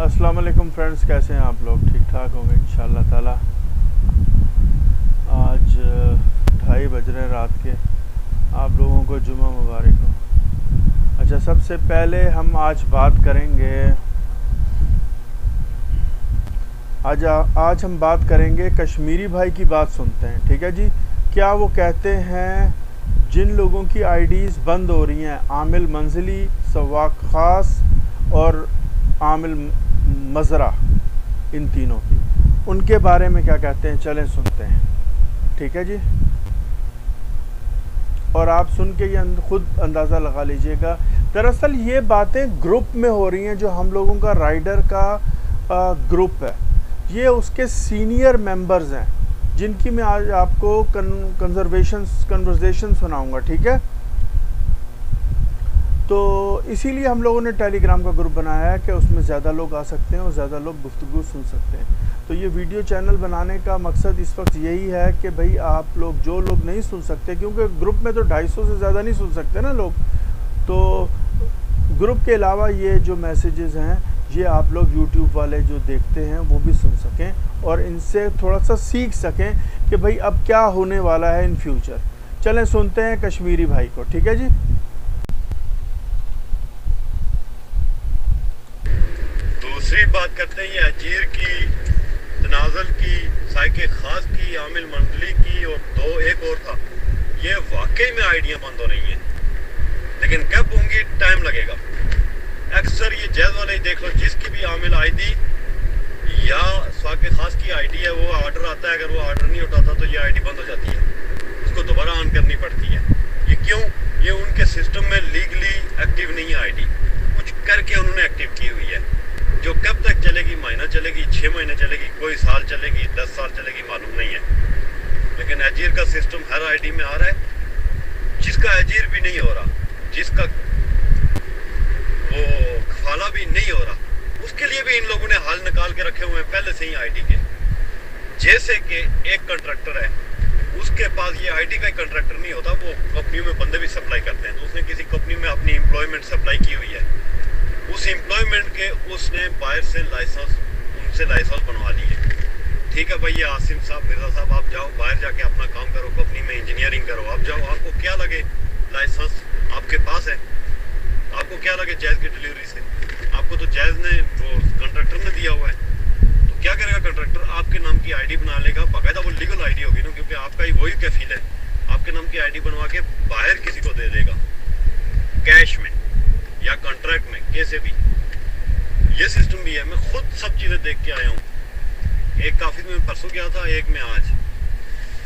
अस्सलाम वालेकुम फ्रेंड्स, कैसे हैं आप लोग? ठीक ठाक होंगे इंशाअल्लाह ताला। आज 2:30 बज रहे हैं रात के। आप लोगों को जुम्मा मुबारक हो। अच्छा, सबसे पहले हम आज बात करेंगे आज हम बात करेंगे कश्मीरी भाई की बात सुनते हैं, ठीक है जी। क्या वो कहते हैं जिन लोगों की आईडीज़ बंद हो रही हैं, आमिल मंजिली, सवाक ख़ास और आमिल मज़रा, इन तीनों की, उनके बारे में क्या कहते हैं, चलें सुनते हैं, ठीक है जी। और आप सुन के ये खुद अंदाज़ा लगा लीजिएगा। दरअसल ये बातें ग्रुप में हो रही हैं, जो हम लोगों का राइडर का ग्रुप है, ये उसके सीनियर मेंबर्स हैं, जिनकी मैं आज आपको कन्वर्सेशन सुनाऊंगा, ठीक है। तो इसीलिए हम लोगों ने टेलीग्राम का ग्रुप बनाया है कि उसमें ज़्यादा लोग आ सकते हैं और ज़्यादा लोग गुफ्तगू सुन सकते हैं। तो ये वीडियो चैनल बनाने का मकसद इस वक्त यही है कि भाई आप लोग, जो लोग नहीं सुन सकते, क्योंकि ग्रुप में तो 250 से ज़्यादा नहीं सुन सकते ना लोग, तो ग्रुप के अलावा ये जो मैसेजेस हैं ये आप लोग यूट्यूब वाले जो देखते हैं वो भी सुन सकें और इनसे थोड़ा सा सीख सकें कि भाई अब क्या होने वाला है इन फ्यूचर। चलें सुनते हैं कश्मीरी भाई को, ठीक है जी। दूसरी बात करते हैं ये अजीर की, तनाज़ुल की, साइके खास की, आमिल मंडली की, और एक और था। ये वाकई में आइडिया बंद हो रही हैं, लेकिन कब होंगी टाइम लगेगा। अक्सर ये जैज़ वाले देख लो, जिसकी भी आमिल आईडी या साइके खास की आईडी है, वो ऑर्डर आता है, अगर वो ऑर्डर नहीं उठाता तो ये आईडी बंद हो जाती है, उसको दोबारा ऑन करनी पड़ती है। ये क्यों? ये उनके सिस्टम में लीगली एक्टिव नहीं है आईडी, कुछ करके उन्होंने एक्टिव की हुई है, जो कब तक चलेगी, महीना चलेगी, 6 महीने चलेगी, कोई साल चलेगी, 10 साल चलेगी, मालूम नहीं है। लेकिन अजीर का सिस्टम हर आईडी में आ रहा है। जिसका अजीर भी नहीं हो रहा, जिसका वो खफाला भी नहीं हो रहा, उसके लिए भी इन लोगों ने हल निकाल के रखे हुए हैं पहले से ही आईडी के। जैसे कि एक कॉन्ट्रैक्टर है, उसके पास ये आईडी का कंट्रैक्टर नहीं होता, वो कंपनियों में बंदे भी सप्लाई करते हैं, तो उसने किसी कंपनी में अपनी एम्प्लॉयमेंट सप्लाई की हुई है। उस एम्प्लॉयमेंट के उसने बाहर से उनसे लाइसेंस बनवा ली है। ठीक है भाई, ये आसिम साहब, मिर्जा साहब, आप जाओ बाहर जाके अपना काम करो, कंपनी में इंजीनियरिंग करो, आप जाओ, आपको क्या लगे लाइसेंस आपके पास है, आपको क्या लगे जैज़ की डिलीवरी से, आपको तो जैज़ ने, वो कॉन्ट्रैक्टर ने दिया हुआ है। तो क्या करेगा कॉन्ट्रैक्टर? आपके नाम की आईडी बना लेगा, बाकायदा वो लीगल आईडी होगी ना, क्योंकि आपका ही वही कफील है, आपके नाम की आईडी बनवा के बाहर किसी को दे देगा, कैश में या कॉन्ट्रैक्ट में, कैसे भी। ये सिस्टम भी है। मैं खुद सब चीज़ें देख के आया हूँ। एक काफी में परसों गया था, एक में आज।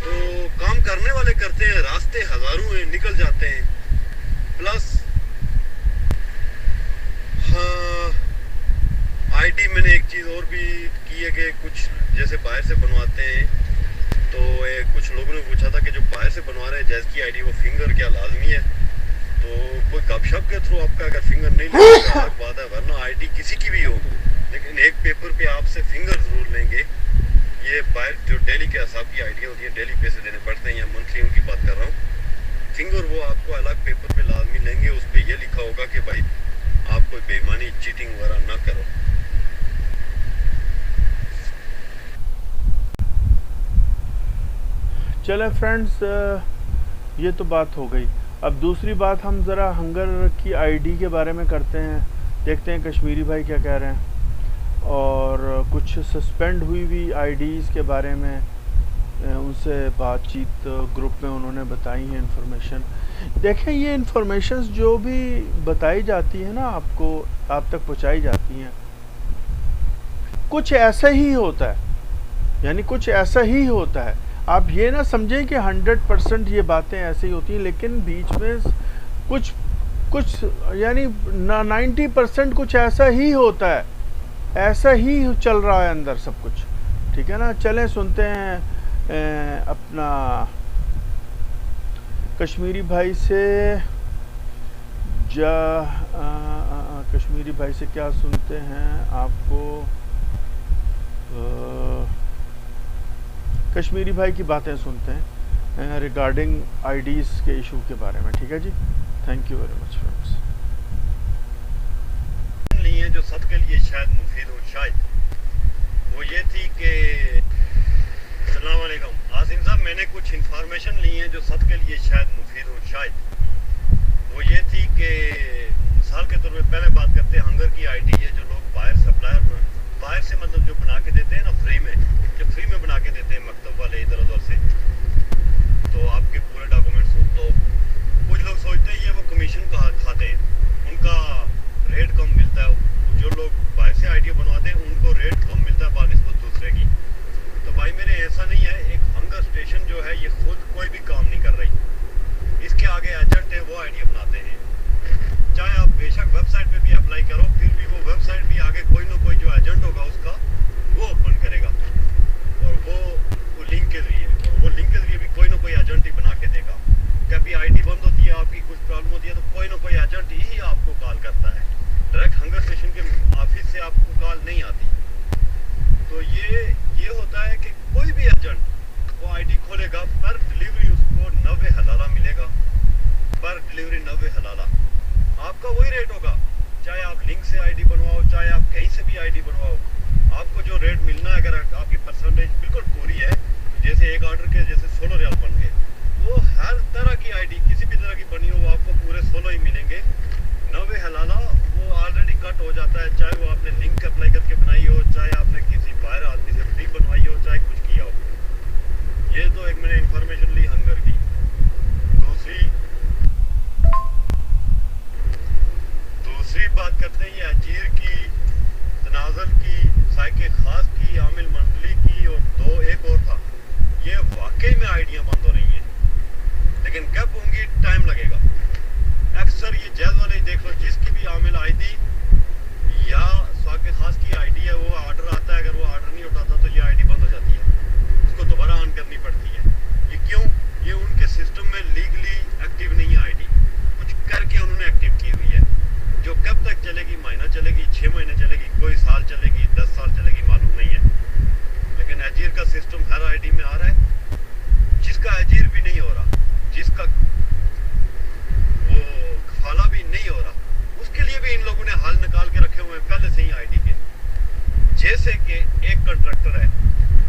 तो काम करने वाले करते हैं, रास्ते हजारों हैं, निकल जाते हैं। प्लस हाँ, आईडी मैंने एक चीज़ और भी की है कि कुछ जैसे बाहर से बनवाते हैं, तो कुछ लोगों ने पूछा था कि जो बाहर से बनवा रहे हैं जैज़ की आईडी, वो फिंगर क्या लाजमी है? तो कोई गपशप के थ्रू आपका अगर फिंगर नहीं लगेगा अलग बात है, वरना आईडी किसी की भी हो, लेकिन एक पेपर पे आपसे फिंगर जरूर लेंगे। ये बाहर जो डेली के हिसाब की आईडिया होती है, डेली पैसे देने पड़ते हैं, या मंथली उनकी बात कर रहा हूँ। फिंगर वो आपको अलग पेपर पे लाजमी लेंगे, उस पर यह लिखा होगा कि भाई आप कोई बेईमानी, चीटिंग वगैरह ना करो। चले फ्रेंड्स, ये तो बात हो गई। अब दूसरी बात हम ज़रा हंगर की आईडी के बारे में करते हैं, देखते हैं कश्मीरी भाई क्या कह रहे हैं, और कुछ सस्पेंड हुई आईडीज़ के बारे में उनसे बातचीत ग्रुप में उन्होंने बताई है इन्फॉर्मेशन। देखें, ये इन्फॉर्मेशन जो भी बताई जाती है ना, आपको, आप तक पहुंचाई जाती हैं, कुछ ऐसा ही होता है, यानी कुछ ऐसा ही होता है। आप ये ना समझें कि 100% ये बातें ऐसे ही होती हैं, लेकिन बीच में कुछ यानी 90% कुछ ऐसा ही होता है, ऐसा ही चल रहा है अंदर सब कुछ, ठीक है ना। चलें सुनते हैं अपना कश्मीरी भाई से कश्मीरी भाई से क्या सुनते हैं आपको, कश्मीरी भाई की बातें सुनते हैं रिगार्डिंग आईडीज़ के इशू के बारे में, ठीक है जी। Thank you very much friends. लिए जो सबके लिए शायद मुफीद हो, शायद वो ये थी कि अस्सलाम वालेकुम आसिम साहब, मैंने कुछ इंफॉर्मेशन ली है जो सबके लिए शायद मुफीद हो, शायद वो ये थी कि मिसाल के तौर पे पहले बात करते हैं हंगर की आईडी है जो लोग बाहर सप्लायर बाहर से मतलब जो बना के देते हैं ना फ्री में, जो फ्री में बना के देते हैं मकतब वाले इधर उधर से, तो आपके पूरे डॉक्यूमेंट्स हो, तो कुछ लोग सोचते हैं ये वो कमीशन का खाते हैं, उनका रेट कम मिलता है, जो लोग बाहर से आईडी बनवाते हैं उनको रेट कम मिलता है बानिस्बत दूसरे की। तो भाई मेरे ऐसा नहीं है, एक हंगर स्टेशन जो है ये खुद कोई भी काम नहीं कर रही, इसके आगे एजेंट है वो आईडी बनाते हैं। चाहे आप बेशक वेबसाइट पे भी अप्लाई करो, फिर भी वो वेबसाइट भी आगे कोई ना कोई जो एजेंट होगा उसका वो ओपन करेगा, और वो लिंक के जरिए, और वो लिंक के जरिए भी कोई ना कोई एजेंट ही बना के देगा। कभी आईडी बंद होती है, आपकी कुछ प्रॉब्लम होती है, तो कोई ना कोई एजेंट ही आपको कॉल करता है, डायरेक्ट हंगर स्टेशन के ऑफिस से आपको कॉल नहीं आती। तो ये होता है कि कोई भी एजेंट वो आईडी खोलेगा, पर डिलीवरी उसको 90 हलाला मिलेगा, पर डिलीवरी 90 हलाला, आपका वही रेट होगा, चाहे आप लिंक से आईडी बनवाओ, चाहे आप कहीं से भी आईडी बनवाओ, आपको जो रेट मिलना है, अगर आपकी परसेंटेज बिल्कुल पूरी है, जैसे एक ऑर्डर के जैसे 16 रियाल बन गए, वो हर तरह की आईडी किसी भी तरह की बनी हो वो आपको पूरे 16 ही मिलेंगे। 90 हलाला वो ऑलरेडी कट हो जाता है, चाहे वो आपने लिंक अप्लाई करके बनाई हो, चाहे आपने किसी बाहर आदमी से फ्री बनवाई हो, चाहे कुछ किया हो। ये तो एक मैंने इंफॉर्मेशन ली हंगर की। दूसरी बात करते हैं ये अजीर की, तनाज़ुल की, साइके खास की, आमिल मंडली की, और एक और था, ये वाकई में आइडिया बंद हो रही हैं, लेकिन कब होंगी टाइम लगेगा। अक्सर ये जैज वाले ही देख लो, जिसकी भी आमिल आईडी या साइके खास की आईडी है, वो ऑर्डर आता है, अगर वो ऑर्डर नहीं उठाता तो ये आईडी बंद हो जाती है, उसको दोबारा ऑन करनी पड़ती है। ये क्यों? ये उनके सिस्टम में लीगली एक्टिव नहीं है आईडी, कुछ करके उन्होंने एक्टिव की हुई है, जो कब तक चलेगी, महीना चलेगी, 6 महीने चलेगी, कोई साल चलेगी, 10 साल चलेगी, मालूम नहीं है। लेकिन अजीर का सिस्टम हर आईडी में आ रहा है, जिसका अजीर भी नहीं हो रहा, जिसका वो खफाला भी नहीं हो रहा, उसके लिए भी इन लोगों ने हल निकाल के रखे हुए हैं पहले से ही आईडी के। जैसे कि एक कंट्रैक्टर है,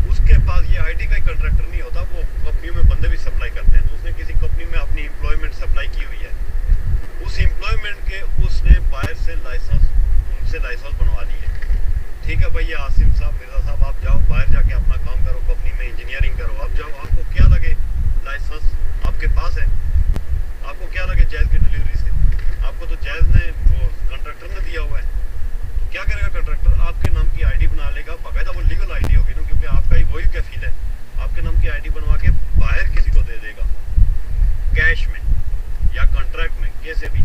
उसके पास ये आईडी का ही कंट्रैक्टर नहीं होता, वो कंपनियों में बंदे भी सप्लाई करते हैं, तो उसने किसी कंपनी में अपनी एम्प्लॉयमेंट सप्लाई की हुई है, उस एम्प्लॉयमेंट के उसने बाहर से लाइसेंस, उनसे लाइसेंस बनवा ली है। ठीक है भाई, ये आसिम साहब, मिर्जा साहब, आप जाओ बाहर जाके अपना काम करो, कंपनी में इंजीनियरिंग करो, आप जाओ, आपको क्या लगे लाइसेंस आपके पास है, आपको क्या लगे जैज की डिलीवरी से, आपको तो जैज ने वो कंट्रैक्टर ने दिया हुआ है, तो क्या करेगा कंट्रैक्टर, आपके नाम की आईडी बना लेगा, बाकायदा वो लीगल आईडी होगी ना, क्योंकि आपका ही वही कफील है, आपके नाम की आईडी बनवा के बाहर किसी को दे देगा, कैश में या कॉन्ट्रैक्ट में, कैसे भी।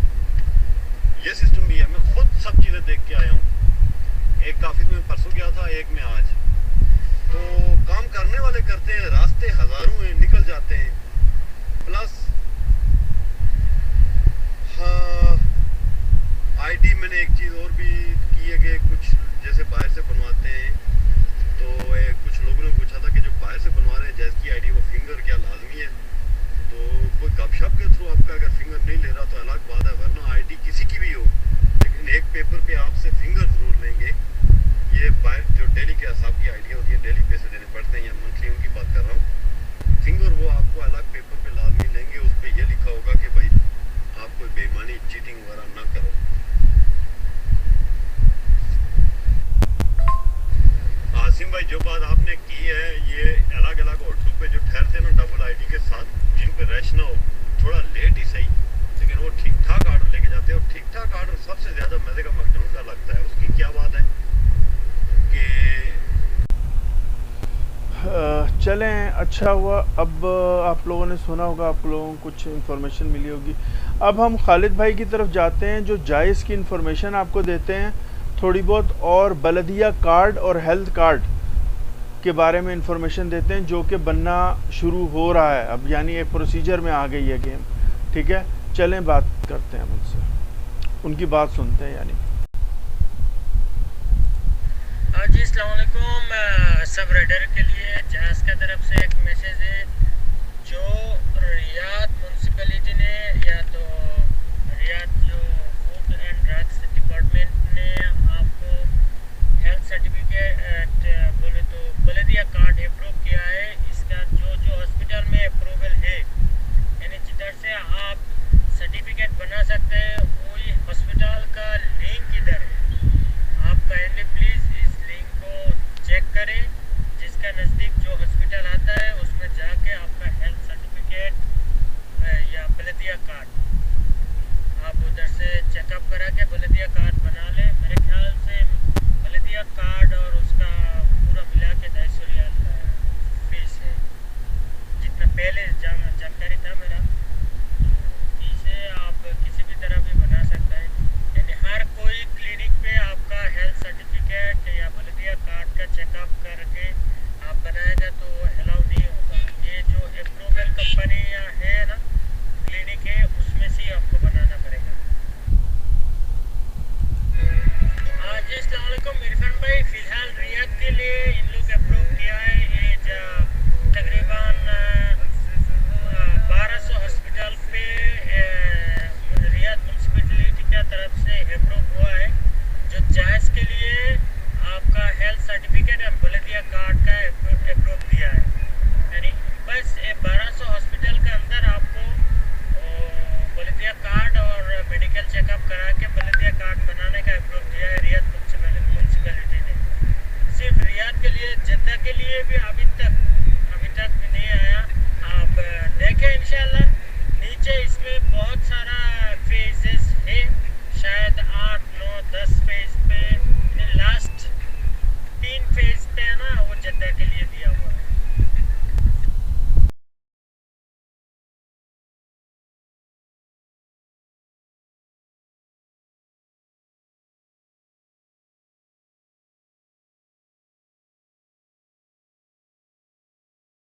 ये सिस्टम भी है, मैं खुद सब चीज़ें देख के आया हूँ, एक ऑफिस में परसों गया था, एक में आज, तो काम करने वाले करते हैं, रास्ते हजारों हैं, निकल जाते हैं, प्लस हाँ आईडी मैंने एक चीज़ और भी की है कि कुछ जैसे बाहर से बनवाते हैं, तो कुछ लोगों ने पूछा था कि जो बाहर से बनवा रहे हैं जैस की आईडी, वो फिंगर क्या लाजमी है, तो कोई गपशप के थ्रू आपका अगर फिंगर नहीं ले रहा तो अलग बात है, वरना आईडी किसी की भी हो, लेकिन एक पेपर पे आपसे फिंगर जरूर लेंगे। ये बाहर जो डेली के हिसाब की आईडिया होती है, डेली पैसे देने पड़ते हैं, या मंथली उनकी बात कर रहा हूँ, फिंगर वो आपको अलग पेपर पे लाजमी लेंगे, उस पर यह लिखा होगा कि भाई आप कोई बेईमानी, चीटिंग वगैरह ना करो। आसिम भाई, जो बात आपने की है, ये अलग अलग होटलों पे जो ठहरते हैं ना डबल आईडी के साथ, जिन पे रश ना हो, थोड़ा लेट ही सही, लेकिन वो ठीक ठाक ऑर्डर लेके जाते हैं, और ठीक ठाक ऑर्डर सबसे ज़्यादा मज़े का मैकडॉनल्ड्स का लगता है। उसकी क्या बात है कि चलें, अच्छा हुआ, अब आप लोगों ने सुना होगा, आप लोगों को कुछ इन्फॉर्मेशन मिली होगी। अब हम खालिद भाई की तरफ जाते हैं, जो जायज़ की इन्फॉर्मेशन आपको देते हैं थोड़ी बहुत, और बलदिया कार्ड और हेल्थ कार्ड के बारे में इंफॉर्मेशन देते हैं, जो कि बनना शुरू हो रहा है अब, यानी एक प्रोसीजर में आ गई है गेम। ठीक है, चलें बात करते हैं उनसे, उनकी बात सुनते हैं। यानी जी अस्सलाम वालेकुम, सब राइडर के लिए जहाज़ की तरफ से एक मैसेज है, जो रियाद म्यूनसिपैलिटी ने या तो रियाद जो फूड एंड ड्रग्स डिपार्टमेंट ने आपको चेकअप करा के बलदिया कार्ड बना ले। मेरे ख्याल से बलदिया कार्ड और उसका पूरा मिला के 250 रियाल फीस है, जितना पहले जानकारी था मेरा। इसे आप किसी भी तरह भी बना सकता है, यानी हर कोई क्लिनिक पे आपका हेल्थ सर्टिफिकेट या बलदिया कार्ड का चेकअप करके आप बनाएगा तो अलाउ नहीं होगा। ये जो अप्रूवल कंपनी है ना, क्लिनिक है, उसमें से आपको बनाना पड़ेगा। हाँ जी, अस्सलाम वालेकुम इरफान भाई। फ़िलहाल रियाद के लिए इन लोग अप्रूव किया है, ये तकरीबन 1200 हॉस्पिटल पे रियाद म्यूनसिपैलिटी की तरफ से अप्रूव हुआ है, जो जायज़ के लिए आपका हेल्थ सर्टिफिकेट और बलदिया कार्ड का अप्रूव दिया है। यानी बस 1200 हॉस्पिटल के अंदर आपको बलदिया कार्ड और मेडिकल चेकअप करा के बलदिया कार्ड बनाने का अप्रूव दिया है रियाद म्यूनसिपैलिटी ने। सिर्फ रियाद के लिए, जद्दा के लिए भी अभी तक भी नहीं आया। आप देखें इंशाल्लाह, नीचे इसमें